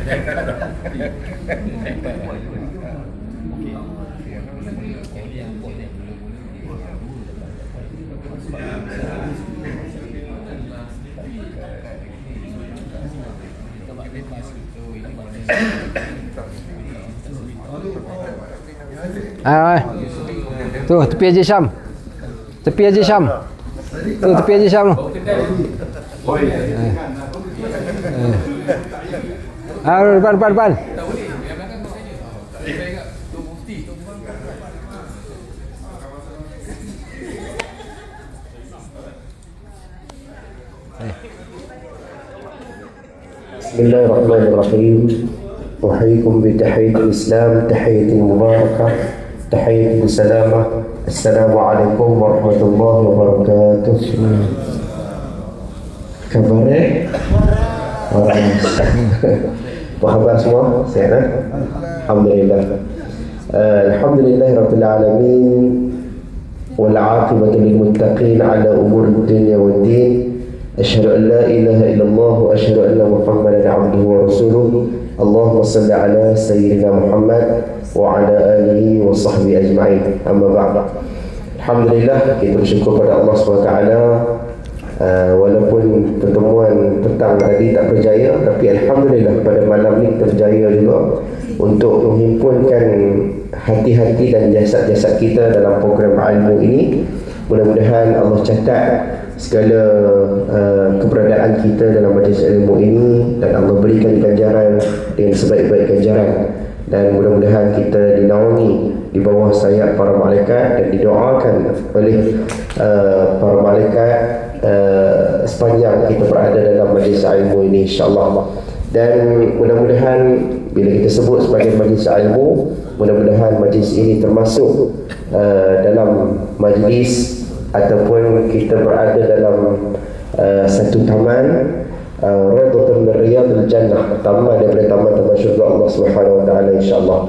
Tu tepi Haji Syam. Tepi Haji Syam. Tu tepi Haji Syam tu. Depan. Bismillahirrahmanirrahim. Wahaikum bitahiyatul Islam, tahiyatul mubarakah, tahiyatul salamah. Assalamualaikum warahmatullahi wabarakatuh. Kabarnya? Apa khabar semua? Sihat? Alhamdulillah. Alhamdulillah Rabbil Alamin. Wal aqibatu lil muttaqin ala umur dunya wad din. Asyhadu an la ilaha illallah wa asyhadu anna Muhammadan abduhu wa rasuluh. Allahumma salli ala sayyidina Muhammad wa ala alihi wa sahbihi ajma'in. Amma ba'd. Alhamdulillah, kita bersyukur pada Allah SWT. Walaupun pertemuan petang tadi tak berjaya, tapi Alhamdulillah pada malam ni terjaya juga untuk menghimpunkan hati-hati dan jasad-jasad kita dalam program ilmu ini. Mudah-mudahan Allah catat segala keberadaan kita dalam majlis ilmu ini dan Allah berikan ganjaran dengan sebaik-baik ganjaran, dan mudah-mudahan kita dinaungi di bawah sayap para malaikat dan didoakan oleh para malaikat sepanjang kita berada dalam majlis ilmu ini, insya-Allah. Dan mudah-mudahan bila kita sebut sebagai majlis ilmu, mudah-mudahan majlis ini termasuk dalam majlis ataupun kita berada dalam satu taman, Rawdatun min Riyadil Jannah, taman daripada taman-taman syurga Allah Subhanahu wa taala, insya-Allah.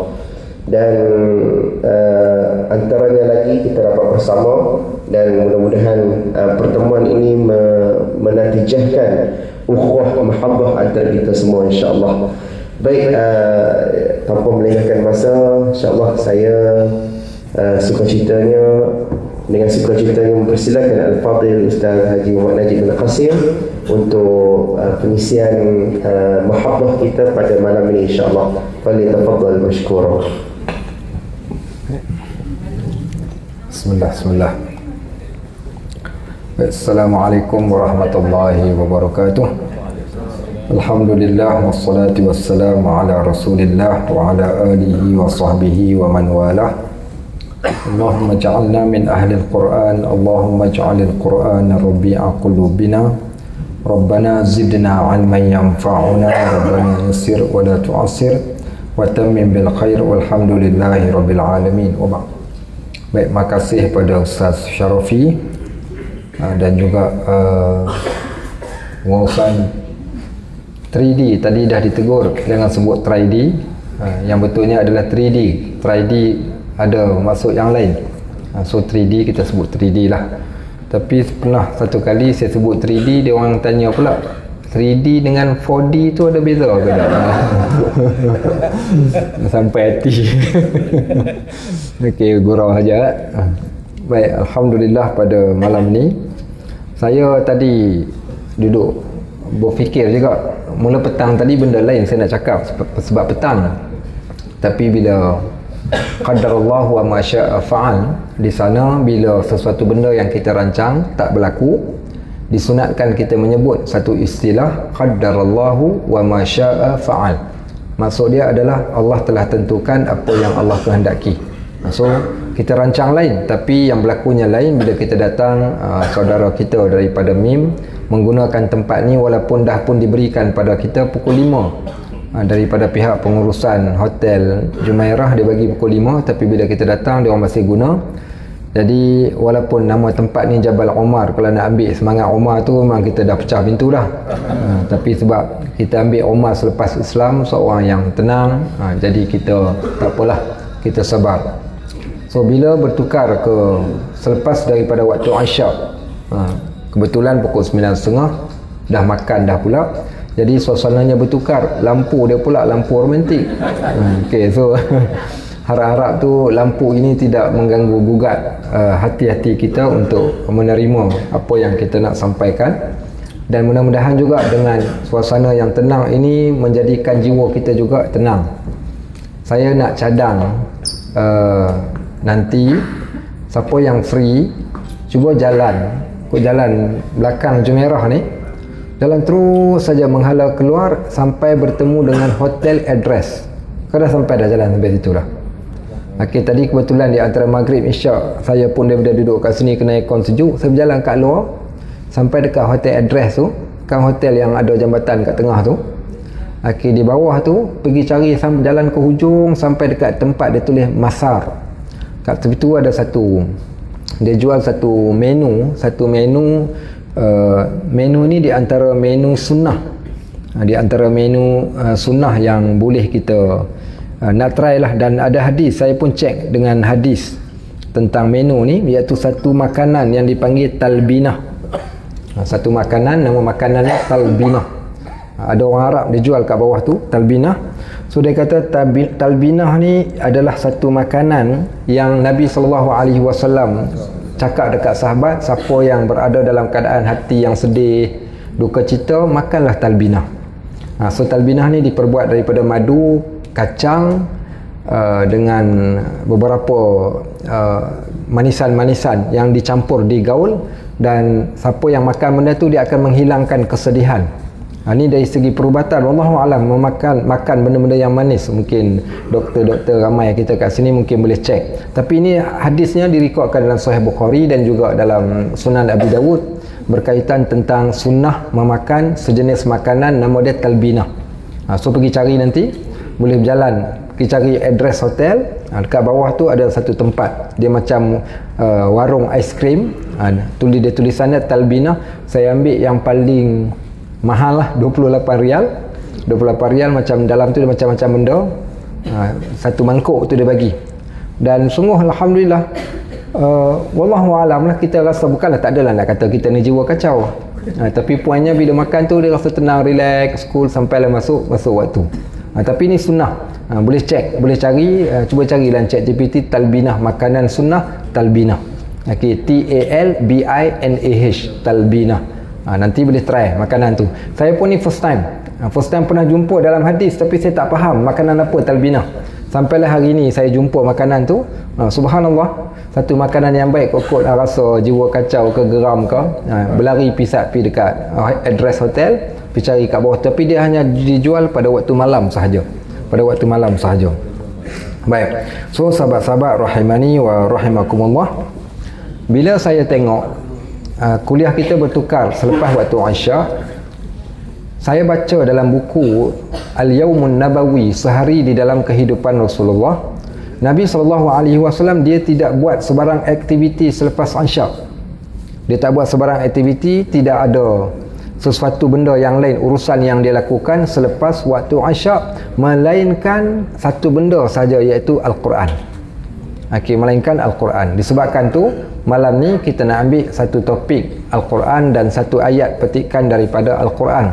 Dan antaranya lagi kita dapat bersama, dan mudah-mudahan pertemuan ini menatijahkan ukhuwah mahabbah antara kita semua, insya-Allah. Baik, tanpa melengahkan masa, insya-Allah saya dengan sukacitanya mempersilakan Al-Fadhil Ustaz Haji Muhammad Najib bin Qasim untuk pengisian mahabbah kita pada malam ini, insya-Allah. Falyatafaddal mashkura. Bismillah. Assalamualaikum warahmatullahi wabarakatuh. Alhamdulillah wassalatu wassalamu ala Rasulillah wa ala alihi wa sahbihi wa man walah. Allahumma ja'alna min ahli al-Quran. Allahumma ja'alil Qur'ana rabi'a qulubina. Rabbana zidna 'ilman yanfa'una. Rabbana yassir wa la tu'assir wa tammim bil khair. Walhamdulillahi rabbil alamin. Wa ba'd. Baik, makasih pada Ustaz Syarafi dan juga pengurusan 3D. Tadi dah ditegur jangan sebut 3D, yang betulnya adalah 3D. 3D ada maksud yang lain, so 3D kita sebut 3D lah. Tapi pernah satu kali saya sebut 3D, dia orang tanya pula 3D dengan 4D tu ada beza ke tak? Sampai hati. Okey, gurau saja. Baik, alhamdulillah pada malam ni saya tadi duduk berfikir juga. Mula petang tadi benda lain saya nak cakap sebab petang. Tapi bila qadarallahu wa ma syaa fa'al, di sana bila sesuatu benda yang kita rancang tak berlaku, disunatkan kita menyebut satu istilah qadarallahu wa ma syaa fa'al. Maksud dia adalah Allah telah tentukan apa yang Allah kehendaki. So kita rancang lain, tapi yang berlakunya lain. Bila kita datang, saudara kita daripada MIM menggunakan tempat ni, walaupun dah pun diberikan pada kita pukul 5 daripada pihak pengurusan Hotel Jumairah, dia bagi pukul 5, tapi bila kita datang dia orang masih guna. Jadi walaupun nama tempat ni Jabal Omar, kalau nak ambil semangat Omar tu memang kita dah pecah pintu dah. Tapi sebab kita ambil Omar selepas Islam, seorang yang tenang, jadi kita tak apalah, kita sabar. So bila bertukar ke selepas daripada waktu Isyak, kebetulan pukul 9.30 dah makan dah pula. Jadi suasananya bertukar, lampu dia pula lampu romantik. Okey, so harap-harap tu lampu ini tidak mengganggu gugat hati-hati kita untuk menerima apa yang kita nak sampaikan, dan mudah-mudahan juga dengan suasana yang tenang ini menjadikan jiwa kita juga tenang. Saya nak cadang nanti siapa yang free cuba ikut jalan belakang Jumeirah ni, jalan terus saja menghala keluar sampai bertemu dengan hotel address. Kau dah sampai dah jalan sampai situ dah. Okey, tadi kebetulan di antara maghrib isyak saya pun daripada duduk kat sini kena aircon sejuk, saya berjalan kat luar sampai dekat hotel address tu, kan hotel yang ada jambatan kat tengah tu. Okey, di bawah tu pergi cari sampai jalan ke hujung sampai dekat tempat dia tulis Masar. Kat tepi tu ada dia jual satu menu ni di antara menu sunnah. Di antara menu sunnah yang boleh kita nak try lah, dan ada hadis, saya pun cek dengan hadis tentang menu ni, iaitu satu makanan yang dipanggil talbinah. Satu makanan, nama makanannya talbinah. Ada orang Arab dia jual kat bawah tu talbinah. So dia kata talbinah ni adalah satu makanan yang Nabi SAW cakap dekat sahabat, siapa yang berada dalam keadaan hati yang sedih, duka cita, makanlah talbinah. So talbinah ni diperbuat daripada madu, kacang dengan beberapa manisan-manisan yang dicampur digaul, dan siapa yang makan benda tu dia akan menghilangkan kesedihan. Ini dari segi perubatan, wallahu alam, makan benda-benda yang manis. Mungkin doktor-doktor ramai kita kat sini mungkin boleh cek. Tapi ini hadisnya direkodkan dalam Sahih Bukhari dan juga dalam Sunan Abi Dawud, berkaitan tentang sunnah memakan sejenis makanan, nama dia talbinah. So pergi cari nanti, boleh berjalan pergi cari address hotel. Dekat bawah tu ada satu tempat, dia macam warung aiskrim. Dia tulisannya talbinah. Saya ambil yang paling mahal lah, 28 rial. 28 rial, macam dalam tu dia macam-macam benda. Satu mangkuk tu dia bagi. Dan sungguh alhamdulillah, wallahu alam lah, kita rasa bukanlah tak adalah nak kata kita ni jiwa kacau. Tapi puannya bila makan tu dia rasa tenang, relax, cool sampailah masuk waktu. Tapi ini sunnah. Boleh cek, boleh cari, cuba cari dalam ChatGPT talbinah, makanan sunnah talbinah. Okey, TALBINAH, talbinah. Nanti boleh try makanan tu. Saya pun ni first time pernah jumpa dalam hadis, tapi saya tak faham makanan apa talbinah. Sampailah hari ni saya jumpa makanan tu. Subhanallah, satu makanan yang baik. Kokot rasa jiwa kacau ke geram ke, berlari pergi dekat address hotel, pergi cari kat bawah. Tapi dia hanya dijual pada waktu malam sahaja. Baik. So sahabat-sahabat rahimani wa rahimakumullah, bila saya tengok kuliah kita bertukar selepas waktu Isyak, saya baca dalam buku Al-Yawmun Nabawi, sehari di dalam kehidupan Rasulullah. Nabi SAW dia tidak buat sebarang aktiviti selepas Isyak. Dia tak buat sebarang aktiviti, tidak ada sesuatu benda yang lain, urusan yang dia lakukan selepas waktu Isyak, melainkan satu benda saja, iaitu Al-Quran. Melainkan Al-Quran. Disebabkan tu malam ni kita nak ambil satu topik Al-Quran dan satu ayat petikan daripada Al-Quran.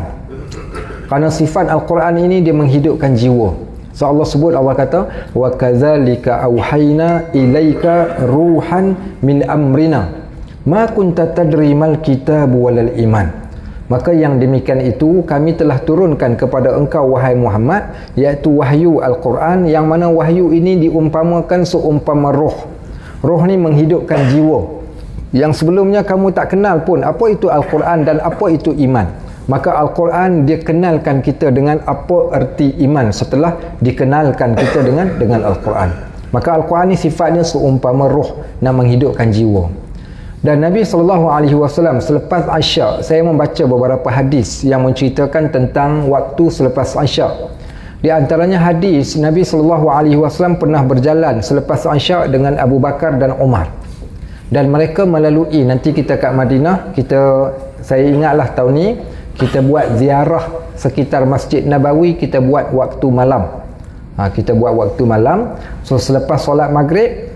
Kerana sifat Al-Quran ini dia menghidupkan jiwa. So Allah sebut, Allah kata, wa kadzalika auhayna ilaika ruhan min amrina ma kunta tadri mal kitabu walal iman. Maka yang demikian itu kami telah turunkan kepada engkau wahai Muhammad, iaitu wahyu Al-Quran, yang mana wahyu ini diumpamakan seumpama roh. Roh ni menghidupkan jiwa yang sebelumnya kamu tak kenal pun apa itu Al-Quran dan apa itu iman. Maka Al-Quran dia kenalkan kita dengan apa erti iman setelah dikenalkan kita dengan Al-Quran. Maka Al-Quran ni sifatnya seumpama roh, nak menghidupkan jiwa. Dan Nabi SAW selepas Isyak, saya membaca beberapa hadis yang menceritakan tentang waktu selepas Isyak. Di antaranya hadis Nabi SAW pernah berjalan selepas Isyak dengan Abu Bakar dan Umar. Dan mereka melalui, nanti kita kat Madinah, saya ingatlah tahun ni kita buat ziarah sekitar Masjid Nabawi, kita buat waktu malam. So selepas solat maghrib,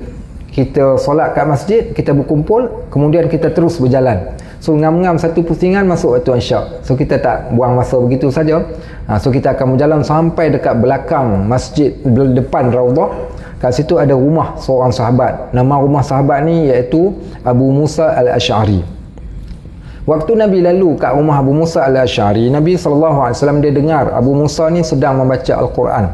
kita solat kat masjid, kita berkumpul, kemudian kita terus berjalan So ngam-ngam satu pusingan masuk waktu isyak. So kita tak buang masa begitu saja. So kita akan berjalan sampai dekat belakang masjid, depan Raudhah. Kat situ ada rumah seorang sahabat. Nama rumah sahabat ni iaitu Abu Musa al-Asy'ari. Waktu Nabi lalu kat rumah Abu Musa al-Asy'ari, Nabi SAW dia dengar Abu Musa ni sedang membaca Al-Quran.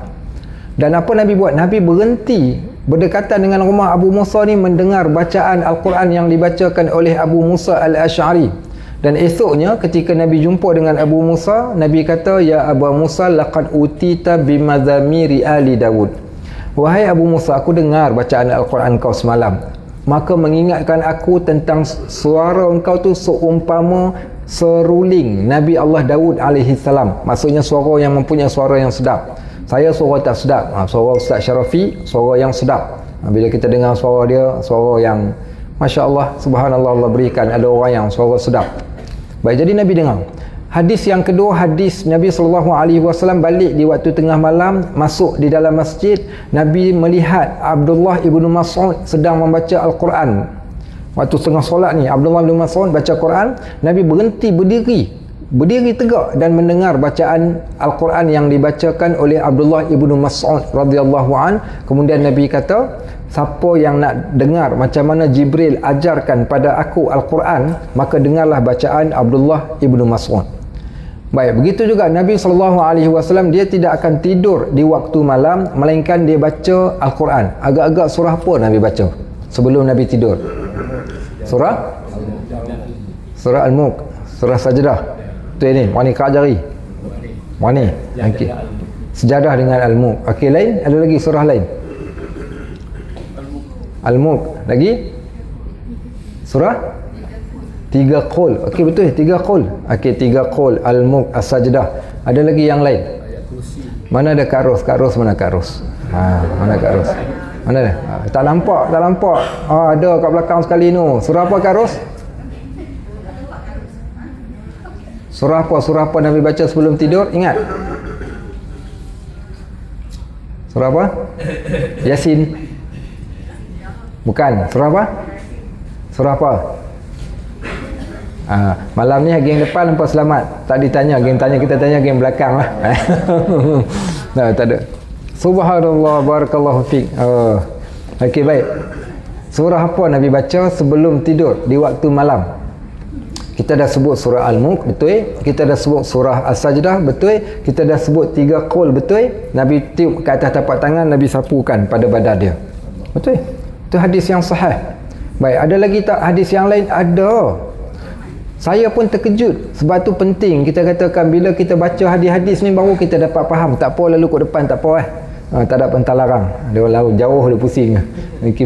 Dan apa Nabi buat? Nabi berhenti berdekatan dengan rumah Abu Musa ni mendengar bacaan Al-Quran yang dibacakan oleh Abu Musa al-Asy'ari. Dan esoknya ketika Nabi jumpa dengan Abu Musa, Nabi kata, "Ya Abu Musa, laqad utita bimadhamiri ali Dawud." Wahai Abu Musa, aku dengar bacaan Al-Quran kau semalam. Maka mengingatkan aku tentang suara engkau tu seumpama seruling Nabi Allah Daud alaihi salam. Maksudnya suara yang mempunyai suara yang sedap. Saya suara tak sedap. Suara Ustaz Syarafi, suara yang sedap. Bila kita dengar suara dia, suara yang Masya Allah, subhanallah, Allah berikan ada orang yang suara sedap. Baik, jadi Nabi dengar. Hadis yang kedua, hadis Nabi SAW balik di waktu tengah malam, masuk di dalam masjid. Nabi melihat Abdullah ibnu Mas'ud sedang membaca Al-Quran. Waktu tengah solat ni, Abdullah ibnu Mas'ud baca Quran. Nabi berhenti berdiri tegak dan mendengar bacaan Al-Quran yang dibacakan oleh Abdullah ibnu Mas'ud radhiyallahu an. Kemudian Nabi kata, siapa yang nak dengar macam mana Jibril ajarkan pada aku Al-Quran, maka dengarlah bacaan Abdullah ibnu Mas'ud. Baik, begitu juga Nabi SAW dia tidak akan tidur di waktu malam, melainkan dia baca Al-Quran. Agak-agak surah apa Nabi baca sebelum Nabi tidur? Surah Al-Mulk, surah Sajdah. Tu ni, wani kau ajari. Wani. Okey. Sejadah dengan Al-Mulk. Okey, lain? Ada lagi surah lain? Al-Mulk. Lagi? Surah? 3 Qul. Okey, betul. 3 Qul. Okey, 3 Qul. Al-Mulk, As-Sajdah. Ada lagi yang lain? Mana ada Kak Ros? Mana Kak Ros? Mana Kak Ros? Mana ada? Tak nampak. Ada kat belakang sekali tu. Surah apa Kak Ros? Surah apa Nabi baca sebelum tidur? Ingat? Surah apa? Yasin. Bukan. Surah apa? Surah apa? Malam ni geng depan nampak selamat. Tak ditanya, geng tanya, kita tanya geng belakang lah. Tak ada. Subhanallah, barakallahu fiqh. Okey, baik. Surah apa Nabi baca sebelum tidur di waktu malam? Kita dah sebut surah Al-Mulk, betul? Kita dah sebut surah As-Sajdah, betul? Kita dah sebut 3 Qul, betul? Nabi tiup ke atas tapak tangan, Nabi sapukan pada badan dia. Betul? Itu hadis yang sahih. Baik, ada lagi tak hadis yang lain? Ada. Saya pun terkejut. Sebab tu penting kita katakan bila kita baca hadis-hadis ni baru kita dapat faham. Tak apa lalu kat depan, tak apa tak ada pentalarang. Dia lalu jauh dia pusing. Okay,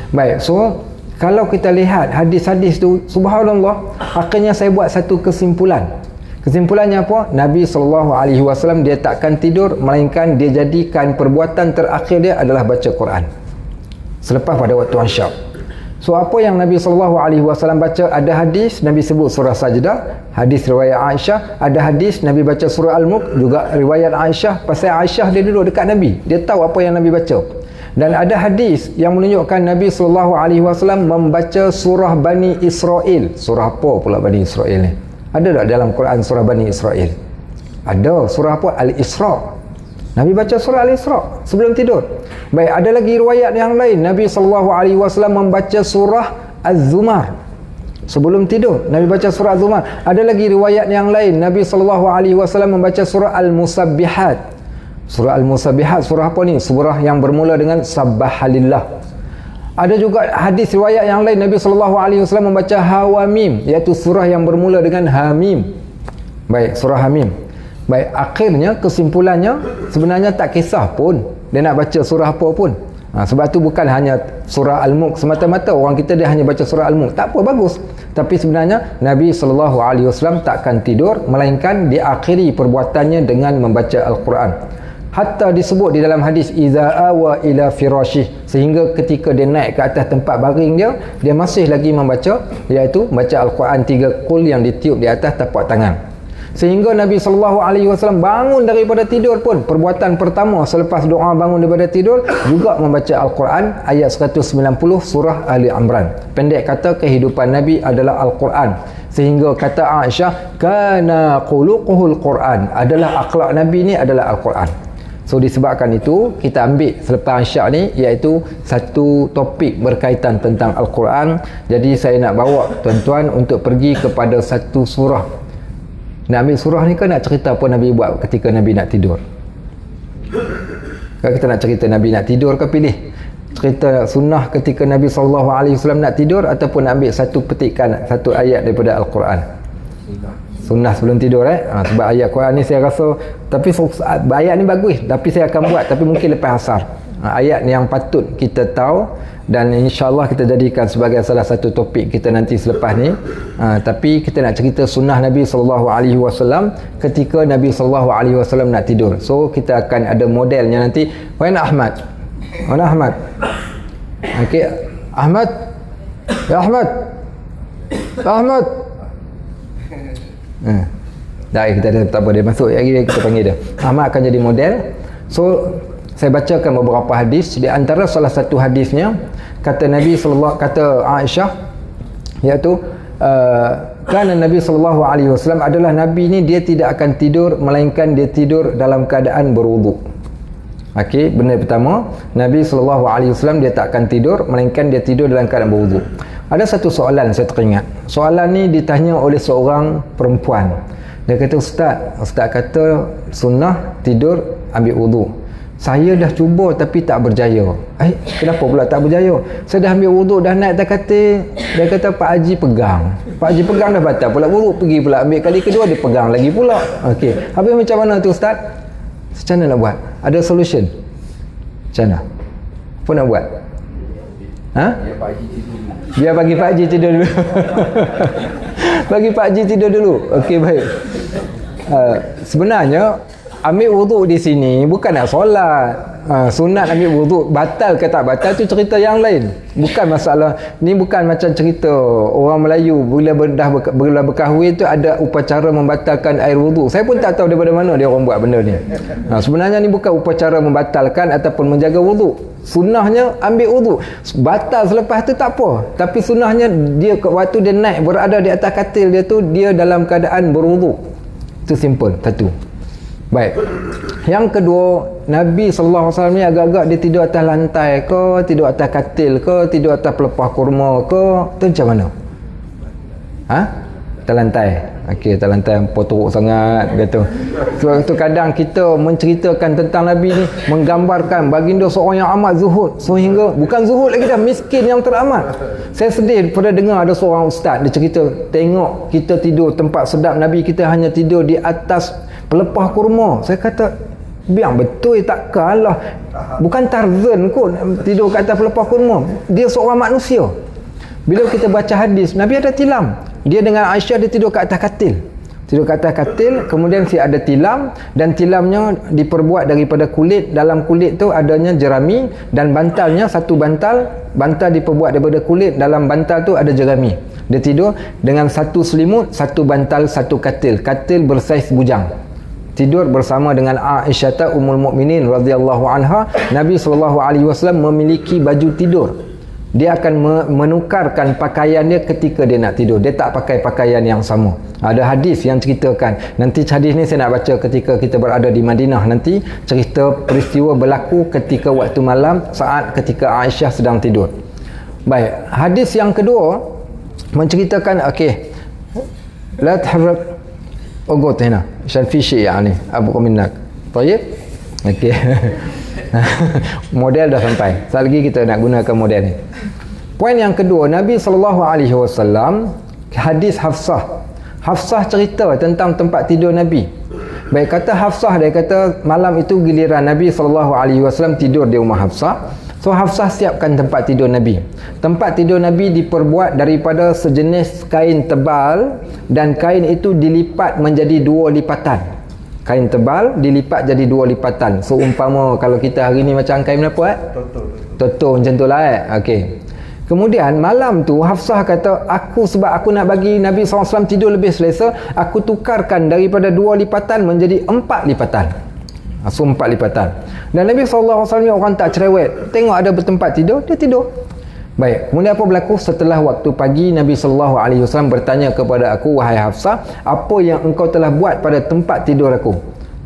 baik. So kalau kita lihat hadis-hadis tu, subhanallah, akhirnya saya buat satu kesimpulan. Kesimpulannya apa? Nabi SAW dia takkan tidur melainkan dia jadikan perbuatan terakhir dia adalah baca Quran selepas pada waktu isyak. So apa yang Nabi SAW baca? Ada hadis Nabi sebut surah Sajdah, hadis riwayat Aisyah. Ada hadis Nabi baca surah Al-Mulk, juga riwayat Aisyah. Pasal Aisyah dia duduk dekat Nabi, dia tahu apa yang Nabi baca. Dan ada hadis yang menunjukkan Nabi SAW membaca surah Bani Israel. Surah apa pula Bani Israel ni? Ada tak dalam Quran surah Bani Israel? Ada. Surah apa? Al-Isra. Nabi baca surah Al-Isra sebelum tidur. Baik, ada lagi riwayat yang lain. Nabi SAW membaca surah Az-Zumar sebelum tidur. Nabi baca surah Az-Zumar. Ada lagi riwayat yang lain. Nabi SAW membaca surah Al-Musabbihat. Surah Al-Musabbihat, surah apa ni? Surah yang bermula dengan Sabbahalillah. Ada juga hadis riwayat yang lain, Nabi SAW membaca Hawamim, iaitu surah yang bermula dengan Hamim. Baik, surah Hamim. Baik, akhirnya kesimpulannya sebenarnya tak kisah pun dia nak baca surah apa pun. Sebab tu bukan hanya surah Al-Mulk semata-mata. Orang kita dia hanya baca surah Al-Mulk, tak apa, bagus. Tapi sebenarnya Nabi SAW takkan tidur melainkan diakhiri perbuatannya dengan membaca Al-Quran. Hatta disebut di dalam hadis iza awa ila firasyih, sehingga ketika dia naik ke atas tempat baring dia masih lagi membaca, iaitu baca Al-Quran 3 Qul yang ditiup di atas tapak tangan. Sehingga Nabi SAW bangun daripada tidur pun, perbuatan pertama selepas doa bangun daripada tidur juga membaca Al-Quran, ayat 190 surah Ali Imran. Pendek kata, kehidupan Nabi adalah Al-Quran. Sehingga kata Aisyah, kana khuluquhul Quran, adalah akhlak Nabi ni adalah Al-Quran. So disebabkan itu, kita ambil selepas Isyak ni, iaitu satu topik berkaitan tentang Al-Quran. Jadi saya nak bawa tuan-tuan untuk pergi kepada satu surah. Nak ambil surah ni kan nak cerita apa Nabi buat ketika Nabi nak tidur? Kalau kita nak cerita Nabi nak tidur ke, pilih cerita sunnah ketika Nabi SAW nak tidur, ataupun nak ambil satu petikan, satu ayat daripada Al-Quran? Sunnah sebelum tidur sebab ayat Quran ni saya rasa, tapi ayat ni bagus, tapi saya akan buat, tapi mungkin lepas asar. Ayat ni yang patut kita tahu, dan insya-Allah kita jadikan sebagai salah satu topik kita nanti selepas ni. Tapi kita nak cerita sunnah Nabi SAW ketika Nabi SAW nak tidur. So kita akan ada modelnya nanti. Mana Ahmad? Mana Ahmad? Okey, Ahmad. Ya Ahmad. Ahmad. Dah, kita dah tak apa, dia masuk lagi, kita panggil dia. Ahmad akan jadi model. So saya bacakan beberapa hadis. Di antara salah satu hadisnya, kata Nabi sallallahu, kata Aisyah, iaitu kerana Nabi SAW adalah Nabi ni, dia tidak akan tidur melainkan dia tidur dalam keadaan berwuduk. Okey, benda pertama, Nabi SAW dia tak akan tidur melainkan dia tidur dalam keadaan berwuduk. Ada satu soalan saya teringat. Soalan ni ditanya oleh seorang perempuan. Dia kata, Ustaz kata sunnah tidur ambil wuduk. Saya dah cuba tapi tak berjaya. Kenapa pula tak berjaya? Saya dah ambil wuduk, dah naik atas katil. Dia kata Pak Haji pegang. Pak Haji pegang dah batal pula wuduk, pergi pula ambil kali kedua, dia pegang lagi pula. Okey. Habis macam mana tu Ustaz? Macam mana nak buat? Ada solution? Macam mana? Apa nak buat? Biar bagi Pak Haji tidur dulu. Bagi Pak Haji tidur dulu. Okey, baik. Sebenarnya ambil wuduk di sini bukan nak solat. Sunat ambil wuduk, batal ke tak batal tu cerita yang lain. Bukan masalah ni, bukan macam cerita orang Melayu bila berkahwin tu ada upacara membatalkan air wuduk. Saya pun tak tahu daripada mana dia orang buat benda ni. Sebenarnya ni bukan upacara membatalkan ataupun menjaga wuduk. Sunnahnya ambil wuduk. Batal selepas tu tak apa. Tapi sunnahnya dia waktu dia naik berada di atas katil dia tu, dia dalam keadaan berwuduk. Itu simple, satu. Baik. Yang kedua, Nabi SAW ni agak-agak dia tidur atas lantai ke, tidur atas katil ke, tidur atas pelepah kurma ke, tu macam mana? Atas lantai. Okey, atas lantai teruk sangat kata. Sebab tu kadang kita menceritakan tentang Nabi ni, menggambarkan baginda seorang yang amat zuhud, sehingga bukan zuhud lagi dah, miskin yang teramat. Saya sedih pada dengar ada seorang ustaz dia cerita, tengok kita tidur tempat sedap Nabi kita hanya tidur di atas pelepah kurma. Saya kata biang betul, tak kalah. Bukan Tarzan kot tidur kat atas pelepah kurma. Dia seorang manusia. Bila kita baca hadis, Nabi ada tilam. Dia dengan Aisyah dia tidur kat atas katil. Tidur kat atas katil, kemudian ada tilam, dan tilamnya diperbuat daripada kulit. Dalam kulit tu adanya jerami, dan bantalnya satu bantal diperbuat daripada kulit. Dalam bantal tu ada jerami. Dia tidur dengan satu selimut, satu bantal, satu katil. Katil bersaiz bujang. Tidur bersama dengan Aisyah Ummul Mukminin radhiyallahu anha. Nabi SAW memiliki baju tidur. Dia akan menukarkan pakaian dia ketika dia nak tidur. Dia tak pakai pakaian yang sama. Ada hadis yang ceritakan. Nanti hadis ni saya nak baca ketika kita berada di Madinah nanti. Cerita peristiwa berlaku ketika waktu malam saat ketika Aisyah sedang tidur. Baik, hadis yang kedua menceritakan, okey, la tahrak ogot hina عشان في شيء يعني ابغى منك طيب. Okey. Model dah sampai. Sekali lagi kita nak gunakan model ni. Poin yang kedua, Nabi SAW, hadis Hafsah cerita tentang tempat tidur Nabi. Baik, kata Hafsah, dia kata malam itu giliran Nabi SAW tidur di rumah Hafsah. So Hafsah siapkan tempat tidur Nabi. Tempat tidur Nabi diperbuat daripada sejenis kain tebal, dan kain itu dilipat menjadi 2 lipatan. Kain tebal dilipat jadi 2 lipatan. So umpama kalau kita hari ni macam kain apa? Toto macam tu lah. Okey. Kemudian malam tu Hafsah kata, sebab aku nak bagi Nabi SAW tidur lebih selesa, aku tukarkan daripada 2 lipatan menjadi 4 lipatan. So 4 lipatan. Dan Nabi SAW ni orang tak cerewet. Tengok ada bertempat tidur, dia tidur. Baik, kemudian apa berlaku? Setelah waktu pagi, Nabi SAW bertanya kepada aku, wahai Hafsah, apa yang engkau telah buat pada tempat tidur aku?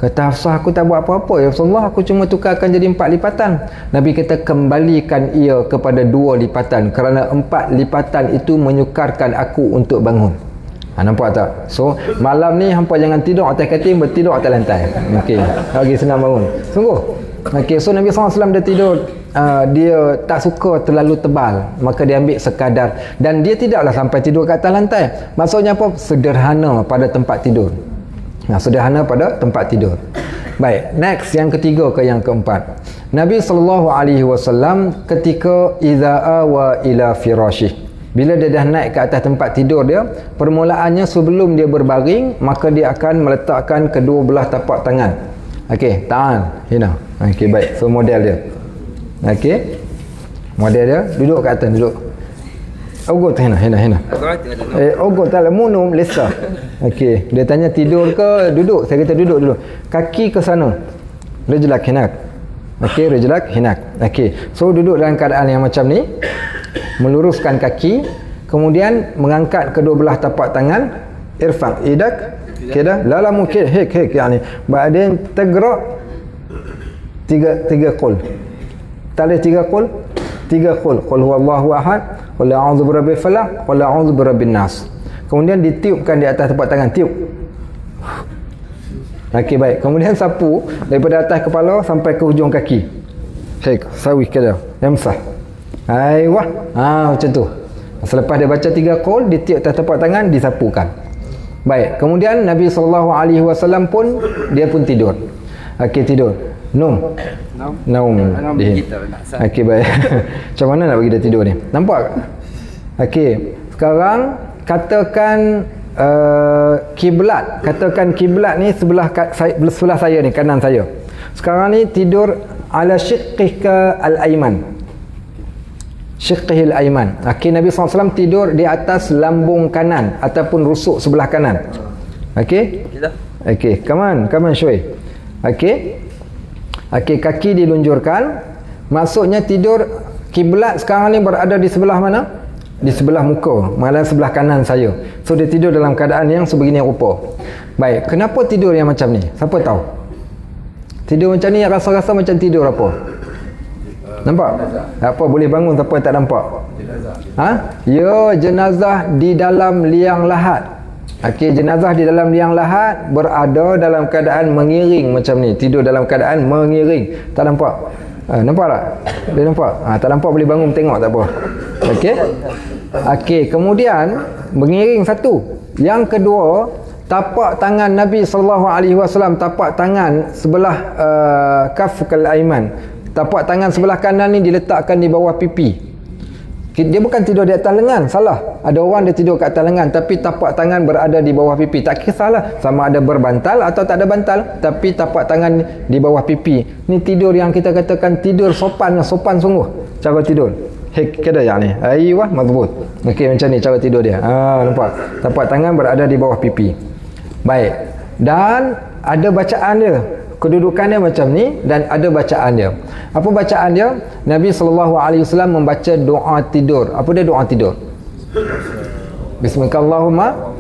Kata Hafsah, aku tak buat apa-apa ya Rasulullah, aku cuma tukarkan jadi 4 lipatan. Nabi kata, kembalikan ia kepada 2 lipatan, kerana 4 lipatan itu menyukarkan aku untuk bangun. Nampak tak? So malam ni hampa jangan tidur atas katil, bertidur atas lantai. Okey, lagi senang bangun. Sungguh. Okey, so Nabi SAW dia tidur, dia tak suka terlalu tebal, maka dia ambil sekadar, dan dia tidaklah sampai tidur kat atas lantai. Maksudnya apa? Sederhana pada tempat tidur. Sederhana pada tempat tidur. Baik, next, yang ketiga ke yang keempat. Nabi SAW ketika idza awa ila firasyih, bila dia dah naik ke atas tempat tidur dia, permulaannya sebelum dia berbaring, maka dia akan meletakkan kedua belah tapak tangan. Okey, tangan hina. Okey, baik. So model dia. Okey. Model dia duduk kat atas, duduk. Ogo tu hina. Ogo tak lah munum lesa. Okey, dia tanya tidur ke duduk? Saya kata duduk dulu. Kaki ke sana. Rijlak hinak. Okey, rijlak hinak. Okey. So duduk dalam keadaan yang macam ni, meluruskan kaki, kemudian mengangkat kedua belah tapak tangan, irfa' idak keda la mungkin hek yani badan tergerak tiga qul. Tak ada 3 qul, 3 qul. Qul huwallahu ahad, qul a'udzu birabbil falaq, qul a'udzu birabbin nas. Kemudian ditiupkan di atas tapak tangan, tiup. Okey, baik. Kemudian sapu daripada atas kepala sampai ke hujung kaki. Hek sawi keda yamsah. Aiwah. Macam tu. Selepas dia baca 3 qul, ditiup atas tapak tangan, disapukan. Baik, kemudian Nabi SAW pun dia pun tidur. Okey, tidur. Naum. Okey, baik. Macam mana nak bagi dia tidur ni? Nampak? Okey, sekarang katakan kiblat. Katakan kiblat ni sebelah saya ni, kanan saya. Sekarang ni tidur ala syiqqika al-ayman. Syiqqihil ayman. Okey, Nabi SAW tidur di atas lambung kanan ataupun rusuk sebelah kanan. Okey? Okey, come on Syui. Okey. Okey, kaki dilunjurkan. Maksudnya tidur, kiblat sekarang ni berada di sebelah mana? Di sebelah muka, malah sebelah kanan saya. So dia tidur dalam keadaan yang sebegini rupa. Baik, kenapa tidur yang macam ni? Siapa tahu? Tidur macam ni rasa-rasa macam tidur apa? Nampak? Apa boleh bangun siapa tak nampak? Ya, jenazah di dalam liang lahat. Okey, jenazah di dalam liang lahat berada dalam keadaan mengiring macam ni. Tidur dalam keadaan mengiring. Tak nampak? Nampak tak? Dia nampak? Tak nampak boleh bangun tengok tak apa. Okey? Okey, kemudian mengiring satu. Yang kedua, tapak tangan Nabi SAW, tapak tangan sebelah kaful aiman. Tapak tangan sebelah kanan ni diletakkan di bawah pipi. Dia bukan tidur di atas lengan, salah. Ada orang dia tidur kat atas lengan tapi tapak tangan berada di bawah pipi. Tak kisahlah sama ada berbantal atau tak ada bantal, tapi tapak tangan di bawah pipi. Ni tidur yang kita katakan tidur sopan sungguh. Cara tidur. Keda yang ni. Aiwah, mazbut. Okey, macam ni cara tidur dia. Nampak? Tapak tangan berada di bawah pipi. Baik. Dan ada bacaan dia. Kedudukannya macam ni dan ada bacaan dia. Apa bacaan dia? Nabi SAW membaca doa tidur. Apa dia doa tidur? Bismillahirrahmanirrahim.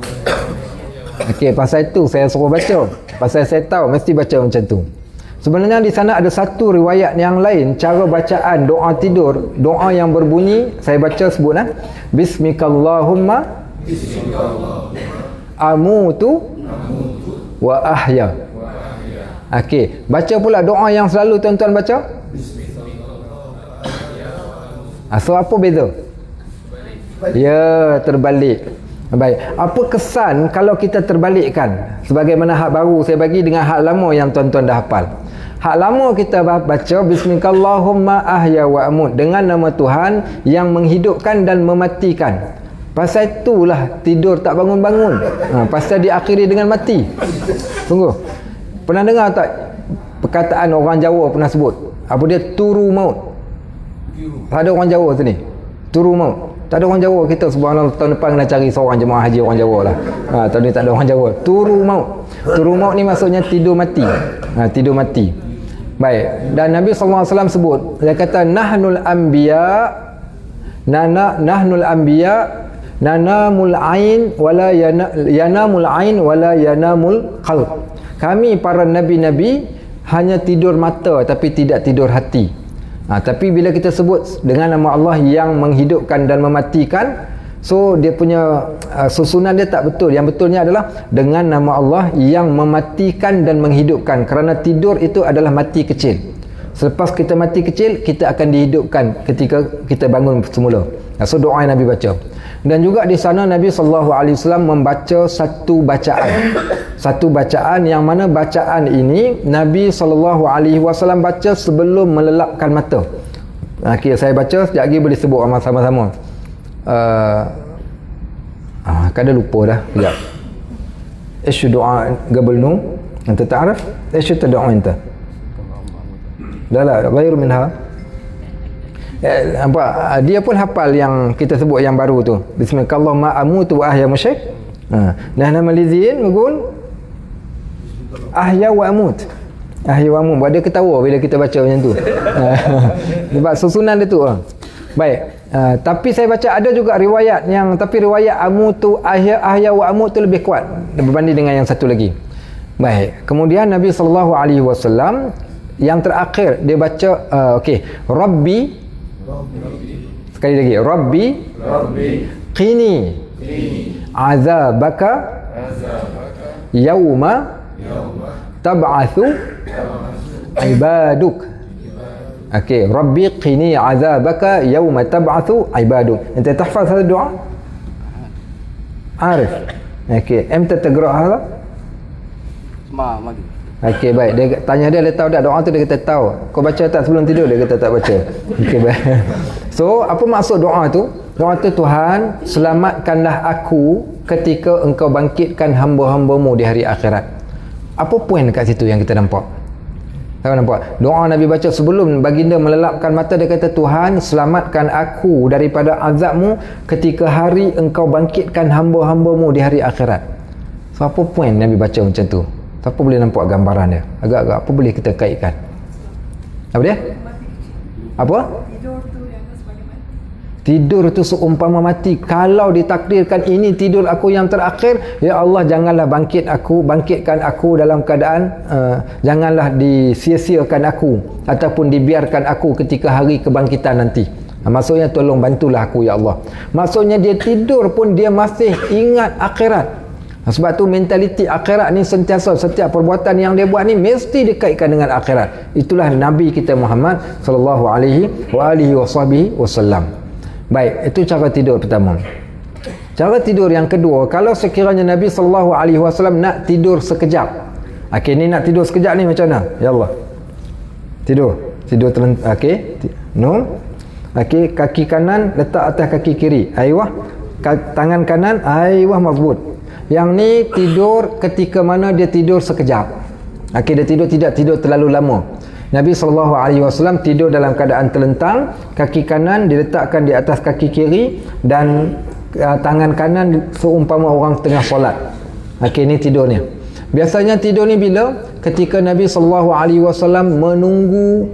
Okey, pasal itu saya suruh baca. Pasal saya tahu mesti baca macam tu. Sebenarnya di sana ada satu riwayat yang lain, cara bacaan doa tidur, doa yang berbunyi, saya baca sebut Bismillahirrahmanirrahim. Amutu wa ahya. Okey, baca pula doa yang selalu tuan-tuan baca. So apa beza? Ya, terbalik. Baik, apa kesan kalau kita terbalikkan? Sebagaimana hak baru saya bagi dengan hak lama yang tuan-tuan dah hafal. Hak lama kita baca Bismillahirrahmanirrahim ahya wa amut, dengan nama Tuhan yang menghidupkan dan mematikan. Pasal itulah tidur tak bangun-bangun. Pasal diakhiri dengan mati. Sungguh. Pernah dengar tak perkataan orang Jawa pernah sebut? Apa dia? Turu maut. Ada orang Jawa sini. Turu maut. Tak ada orang Jawa kita, subhanallah, tahun depan kena cari seorang jemaah haji orang Jawa lah. Tahun ni tak ada orang Jawa. Turu maut. Turu maut ni maksudnya tidur mati. Tidur mati. Baik. Dan Nabi SAW sebut, dia kata nahnul anbiya nahnul anbiya nanamul ain wala yanamul ain wala yanamul qalb. Kami para nabi-nabi hanya tidur mata tapi tidak tidur hati. Tapi bila kita sebut dengan nama Allah yang menghidupkan dan mematikan, so dia punya susunan dia tak betul. Yang betulnya adalah dengan nama Allah yang mematikan dan menghidupkan, kerana tidur itu adalah mati kecil. Selepas kita mati kecil, kita akan dihidupkan ketika kita bangun semula. So doa yang Nabi baca. Dan juga di sana Nabi SAW membaca satu bacaan yang mana bacaan ini Nabi SAW baca sebelum melelapkan mata. Okay, saya baca, sekejap lagi boleh sebut sama-sama. Kadang lupa dah. Sekejap. Isyu doa qabl nawm anta ta'rif isyu tad'u anta. La ghairu minha. Nampak? Dia pun hafal yang kita sebut yang baru tu. Bismillahirrahmanirrahim amutu wa ahya musyrik. Nah nama lizin mengul ahya wa amut. Ahya wa amut. Dia ketawa bila kita baca macam tu. Sebab susunan dia tu. Baik. Tapi saya baca ada juga riwayat yang, tapi riwayat amutu ahya wa amut tu lebih kuat berbanding dengan yang satu lagi. Baik. Kemudian Nabi SAW yang terakhir dia baca Rabbi. Sekali lagi, Rabbi qini azabaka yauma tab'athu ibaduk. Rabbi qini azabaka yauma tab'athu ibaduk. Anta tahfaz hadha doa? Arif. Anta taqra hadha? Baik. Dia tanya dia tahu tak doa tu, dia kata tahu. Kau baca tak sebelum tidur? Dia kata tak baca. Baik. So, apa maksud doa tu? Doa tu, Tuhan, selamatkanlah aku ketika engkau bangkitkan hamba-hambamu di hari akhirat. Apa poin dekat situ yang kita nampak? Tahu nampak? Doa Nabi baca sebelum baginda melelapkan mata, dia kata, Tuhan, selamatkan aku daripada azabmu ketika hari engkau bangkitkan hamba-hambamu di hari akhirat. So, apa poin Nabi baca macam tu? Siapa boleh nampak gambaran dia? Agak-agak apa boleh kita kaitkan? Apa dia? Apa? Tidur tu seumpama mati. Kalau ditakdirkan ini tidur aku yang terakhir, ya Allah, janganlah bangkitkan aku dalam keadaan janganlah disia-siakan aku ataupun dibiarkan aku ketika hari kebangkitan nanti. Maksudnya tolong bantulah aku, ya Allah. Maksudnya dia tidur pun dia masih ingat akhirat. Sebab tu mentaliti akhirat ni sentiasa, setiap perbuatan yang dia buat ni mesti dikaitkan dengan akhirat. Itulah Nabi kita Muhammad sallallahu alaihi wasallam. Baik, itu cara tidur pertama. Cara tidur yang kedua, kalau sekiranya Nabi sallallahu alaihi wasallam nak tidur sekejap. Ni nak tidur sekejap ni macam mana? Ya Allah. Tidur terlentang. No. Kaki kanan letak atas kaki kiri. Aywah. Tangan kanan aywah mazbut. Yang ni tidur ketika mana dia tidur sekejap. Dia tidur tidak tidur terlalu lama. Nabi SAW tidur dalam keadaan terlentang, kaki kanan diletakkan di atas kaki kiri dan tangan kanan seumpama orang tengah solat. Ni tidurnya. Biasanya tidur ni bila? Ketika Nabi SAW menunggu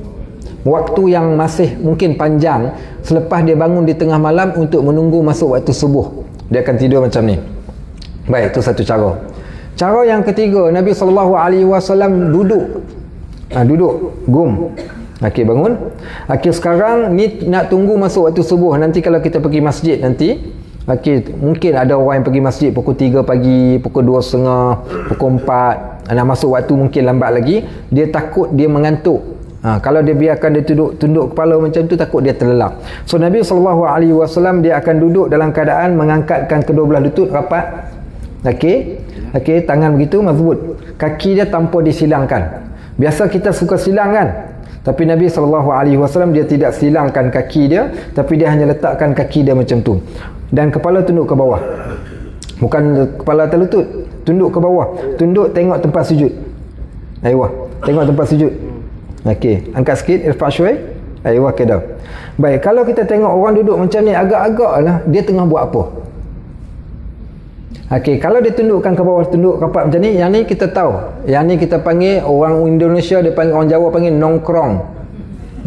waktu yang masih mungkin panjang, selepas dia bangun di tengah malam untuk menunggu masuk waktu subuh, dia akan tidur macam ni. Baik, itu satu cara. Cara yang ketiga, Nabi SAW duduk. Duduk, gum. Bangun. Sekarang ni nak tunggu masuk waktu subuh. Nanti kalau kita pergi masjid nanti, mungkin ada orang yang pergi masjid pukul 3 pagi, pukul 2.30, pukul 4. Nak masuk waktu mungkin lambat lagi. Dia takut dia mengantuk. Kalau dia biarkan dia tunduk kepala macam tu, takut dia terlelap. So Nabi SAW dia akan duduk dalam keadaan mengangkatkan kedua belah lutut rapat. Tangan begitu mazbut. Kaki dia tanpa disilangkan. Biasa kita suka silang kan? Tapi Nabi SAW dia tidak silangkan kaki dia, tapi dia hanya letakkan kaki dia macam tu. Dan kepala tunduk ke bawah. Bukan kepala atas lutut, tunduk ke bawah. Tunduk tengok tempat sujud. Tengok tempat sujud. Angkat sikit, irfa' syuai. Dah. Baik, kalau kita tengok orang duduk macam ni, agak-agak lah dia tengah buat apa. Okey, kalau dia tundukkan ke bawah, tunduk rapat macam ni, yang ni kita tahu. Yang ni kita panggil, orang Indonesia dia panggil, orang Jawa panggil nongkrong.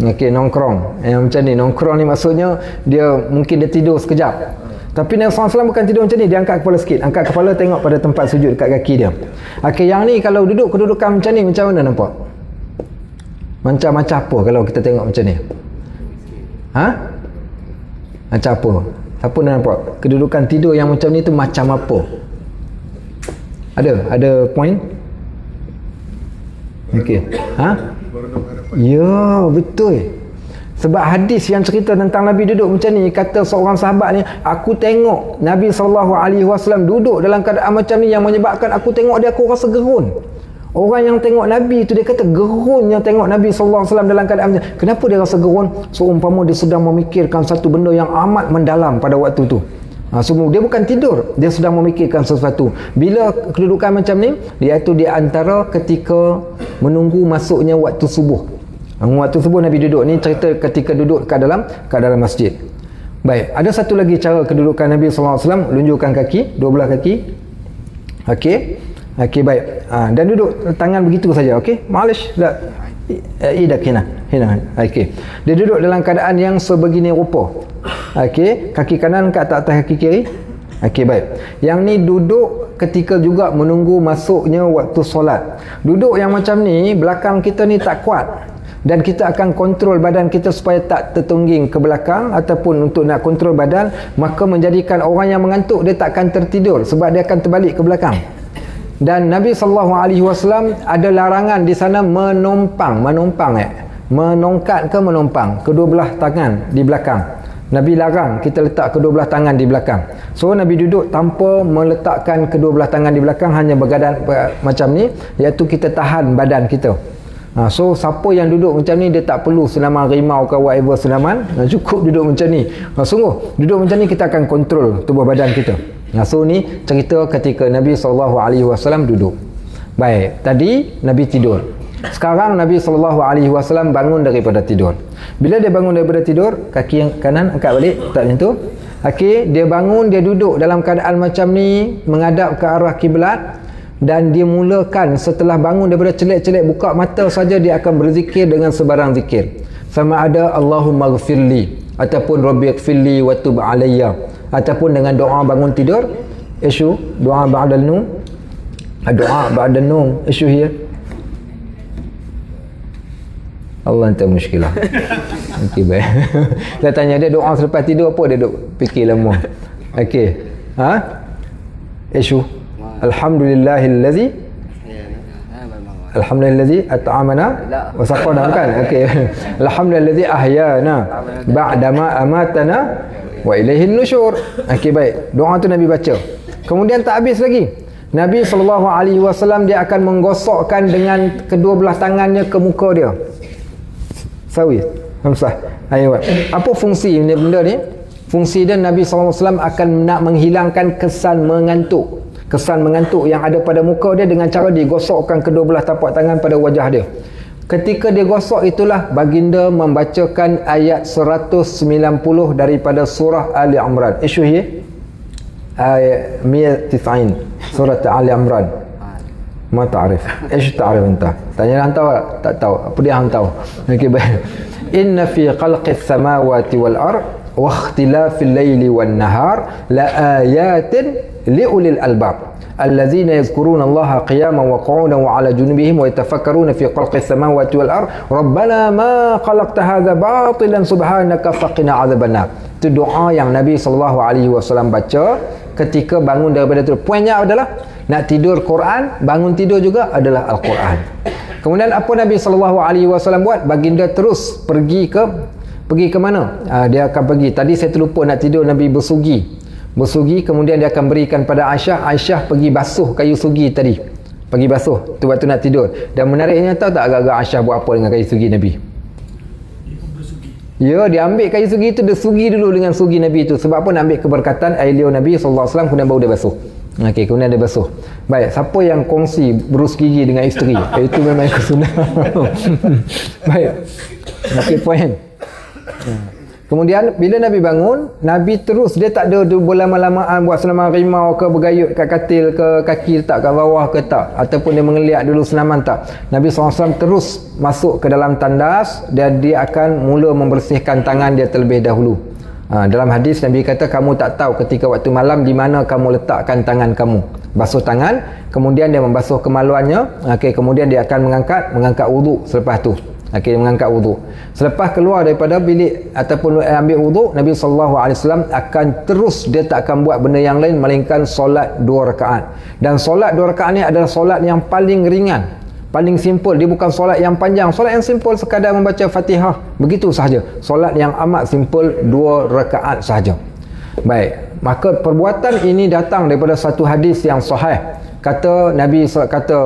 Okey, nongkrong. Yang macam ni, nongkrong ni maksudnya dia mungkin dia tidur sekejap. Tapi Nabi SAW bukan tidur macam ni, dia angkat kepala sikit, angkat kepala tengok pada tempat sujud dekat kaki dia. Okey, yang ni kalau duduk kedudukan macam ni, macam mana nampak? Macam-macam apa kalau kita tengok macam ni? Macam apa? Siapa nak nampak? Kedudukan tidur yang macam ni tu macam apa? Ada point? Okey. Ya, betul. Sebab hadis yang cerita tentang Nabi duduk macam ni, kata seorang sahabat ni, aku tengok Nabi SAW duduk dalam keadaan macam ni yang menyebabkan aku tengok dia, aku rasa gerun. Orang yang tengok Nabi tu, dia kata gerun yang tengok Nabi SAW dalam keadaan macam ni. Kenapa dia rasa gerun? Seumpama dia sedang memikirkan satu benda yang amat mendalam pada waktu tu. Semua dia bukan tidur, dia sedang memikirkan sesuatu. Bila kedudukan macam ni, iaitu di antara ketika menunggu masuknya waktu subuh. Waktu subuh Nabi duduk ni, cerita ketika duduk kat dalam masjid. Baik, ada satu lagi cara kedudukan Nabi SAW, lunjukkan kaki, dua belah kaki. Okey, baik. Dan duduk tangan begitu saja, okey? Malish dah. Idak hina. Okey. Dia duduk dalam keadaan yang sebegini rupa. Okey, kaki kanan kat atas kaki kiri. Okey, baik. Yang ni duduk ketika juga menunggu masuknya waktu solat. Duduk yang macam ni, belakang kita ni tak kuat. Dan kita akan kontrol badan kita supaya tak tertungging ke belakang, ataupun untuk nak kontrol badan, maka menjadikan orang yang mengantuk dia tak akan tertidur sebab dia akan terbalik ke belakang. Dan Nabi SAW ada larangan di sana menongkat ke menompang kedua belah tangan di belakang. Nabi larang kita letak kedua belah tangan di belakang. So Nabi duduk tanpa meletakkan kedua belah tangan di belakang, hanya bergadang macam ni, iaitu kita tahan badan kita. So siapa yang duduk macam ni, dia tak perlu senaman rimau ke whatever senaman, cukup duduk macam ni. Sungguh duduk macam ni kita akan kontrol tubuh badan kita. So ni cerita ketika Nabi SAW duduk. Baik, tadi Nabi tidur. Sekarang Nabi SAW bangun daripada tidur. Bila dia bangun daripada tidur, kaki yang kanan angkat balik, tak macam tu. Okey, dia bangun, dia duduk dalam keadaan macam ni, menghadap ke arah kiblat. Dan dia mulakan setelah bangun daripada celik-celik, buka mata saja dia akan berzikir dengan sebarang zikir. Sama ada Allahumma ghfirli, ataupun Rabbi ghfirli wa tub alayya, ataupun dengan doa bangun tidur, doa ba'dal num, doa ba'dal num, here. Allah hantar muskilah. Okey, baik. Saya tanya dia doa selepas tidur apa, dia duk fikir lama. Okey. Alhamdulillahillazi at'amana wa saqana, bukan? Okey. Alhamdulillazi ahyana ba'dama amatana wa ilaihin nusyur. Okey, baik. Doa tu Nabi baca. Kemudian tak habis lagi. Nabi SAW dia akan menggosokkan dengan kedua belah tangannya ke muka dia. Sawi. Hamsah. Ayat. Apa fungsi benda ni? Fungsi dia, Nabi SAW akan nak menghilangkan kesan mengantuk. Kesan mengantuk yang ada pada muka dia dengan cara digosokkan kedua belah tapak tangan pada wajah dia. Ketika dia gosok itulah baginda membacakan ayat 190 daripada surah Ali Imran. Ayat 190 surah Ali Imran. Ma ta'rif. Ta'rif anta? Tanya hang tahu tak? tahu. Apa dia hang tahu? Okey, baik. Inna fi khalqis samawati wal ard wa ikhtilafil laili wan nahar la ayatin liulil albab allazina yadhkuruna Allaha qiyaman wa qu'udan wa 'ala junubihim wa yatafakkaruna fi khalqis samawati wal ard rabbana ma khalaqta hadha batilan subhanaka faqina 'adzabannar. Itu doa yang Nabi SAW baca ketika bangun daripada tidur. Poinnya adalah nak tidur Quran, bangun tidur juga adalah Al-Quran. Kemudian apa Nabi SAW buat? Baginda terus pergi ke mana? Dia akan pergi. Tadi saya terlupa nak tidur, Nabi bersugi, kemudian dia akan berikan pada Aisyah pergi basuh kayu sugi tadi. Pergi basuh tu waktu nak tidur. Dan menariknya, tahu tak agak-agak Aisyah buat apa dengan kayu sugi Nabi? Ya, dia ambil kayu sugi itu, dia sugi dulu dengan sugi Nabi itu. Sebab apa? Nak ambil keberkatan air liur Nabi SAW, kemudian baru dia basuh. Okey, kemudian dia basuh. Baik, siapa yang kongsi berus gigi dengan isteri? Itu memang ikut sunnah. Baik. Okey, poin. Kemudian bila Nabi bangun, Nabi terus, dia tak ada berlama-lamaan buat senaman rimau ke, bergayut kat katil ke, kaki letak kat bawah ke tak, ataupun dia mengeliat dulu senaman tak. Nabi SAW terus masuk ke dalam tandas dan dia akan mula membersihkan tangan dia terlebih dahulu. Dalam hadis Nabi kata, kamu tak tahu ketika waktu malam di mana kamu letakkan tangan kamu. Basuh tangan, kemudian dia membasuh kemaluannya, kemudian dia akan mengangkat wuduk selepas tu. Mengangkat wuduk. Selepas keluar daripada bilik ataupun ambil wuduk, Nabi SAW akan terus, dia tak akan buat benda yang lain melainkan solat 2 rakaat. Dan solat 2 rakaat ni adalah solat yang paling ringan, paling simple. Dia bukan solat yang panjang. Solat yang simple sekadar membaca Fatihah, begitu sahaja. Solat yang amat simple, 2 rakaat sahaja. Baik, maka perbuatan ini datang daripada satu hadis yang sahih. Kata Nabi, kata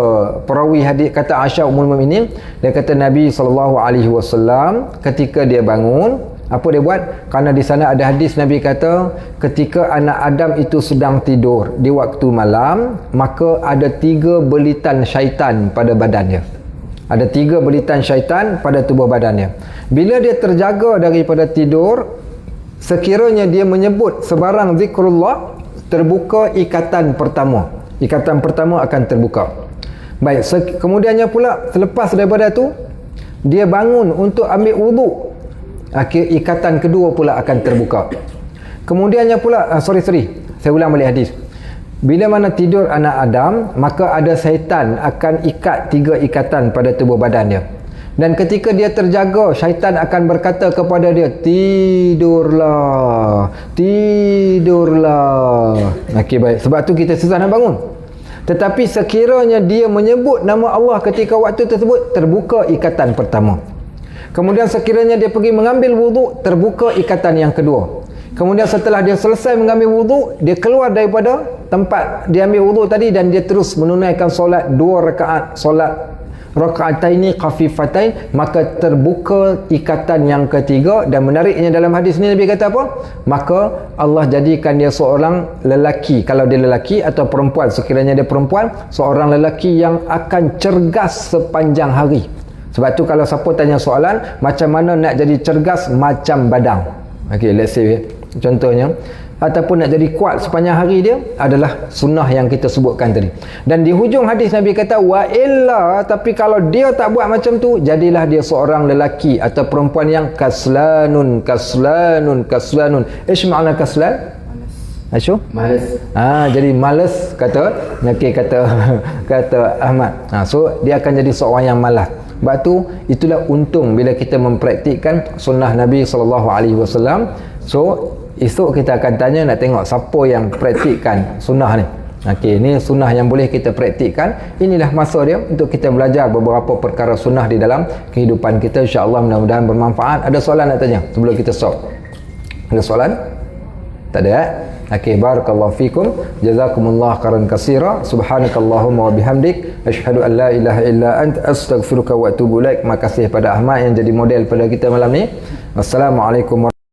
perawi hadis, kata Aisyah Ummul Mukminin, dia kata Nabi SAW ketika dia bangun, apa dia buat? Kerana di sana ada hadis Nabi kata, ketika anak Adam itu sedang tidur di waktu malam, maka ada 3 belitan syaitan pada badannya. Ada 3 belitan syaitan pada tubuh badannya. Bila dia terjaga daripada tidur, sekiranya dia menyebut sebarang zikrullah, terbuka ikatan pertama. Ikatan pertama akan terbuka. Baik, kemudiannya pula selepas daripada tu, dia bangun untuk ambil wuduk, ikatan kedua pula akan terbuka. Kemudiannya pula, saya ulang balik hadis. Bila mana tidur anak Adam, maka ada syaitan akan ikat 3 ikatan pada tubuh badannya. Dan ketika dia terjaga, syaitan akan berkata kepada dia, tidurlah, tidurlah. Baik, sebab tu kita susah nak bangun. Tetapi sekiranya dia menyebut nama Allah ketika waktu tersebut, terbuka ikatan pertama. Kemudian sekiranya dia pergi mengambil wuduk, terbuka ikatan yang kedua. Kemudian setelah dia selesai mengambil wuduk, dia keluar daripada tempat dia ambil wuduk tadi dan dia terus menunaikan solat 2 rakaat, solat raka'ataini khafifatain, maka terbuka ikatan yang ketiga. Dan menariknya dalam hadis ni Nabi kata apa? Maka Allah jadikan dia seorang lelaki, kalau dia lelaki, atau perempuan, sekiranya dia perempuan, seorang lelaki yang akan cergas sepanjang hari. Sebab tu kalau siapa tanya soalan macam mana nak jadi cergas macam badang, let's say contohnya, ataupun nak jadi kuat sepanjang hari, dia adalah sunnah yang kita sebutkan tadi. Dan di hujung hadis Nabi kata, wa illa, tapi kalau dia tak buat macam tu, jadilah dia seorang lelaki atau perempuan yang kaslanun. Ish makna kaslan? Asyuk? Malas. Jadi malas, kata Ahmad. So dia akan jadi seorang yang malas. Sebab tu itulah untung bila kita mempraktikkan sunnah Nabi SAW. So esok kita akan tanya, nak tengok siapa yang praktikkan sunnah ni. Ni sunnah yang boleh kita praktikkan. Inilah masa dia untuk kita belajar beberapa perkara sunnah di dalam kehidupan kita. InsyaAllah mudah-mudahan bermanfaat. Ada soalan nak tanya sebelum kita stop? Ada soalan? Tak ada? Barakallahu fikum. Jazakumullah khairan katsira. Subhanakallahumma wa bihamdik, asyhadu an la ilaha illa ant, astaghfiruka wa atubu ilaik. Makasih pada Ahmad yang jadi model pada kita malam ni. Wassalamualaikum warahmatullahi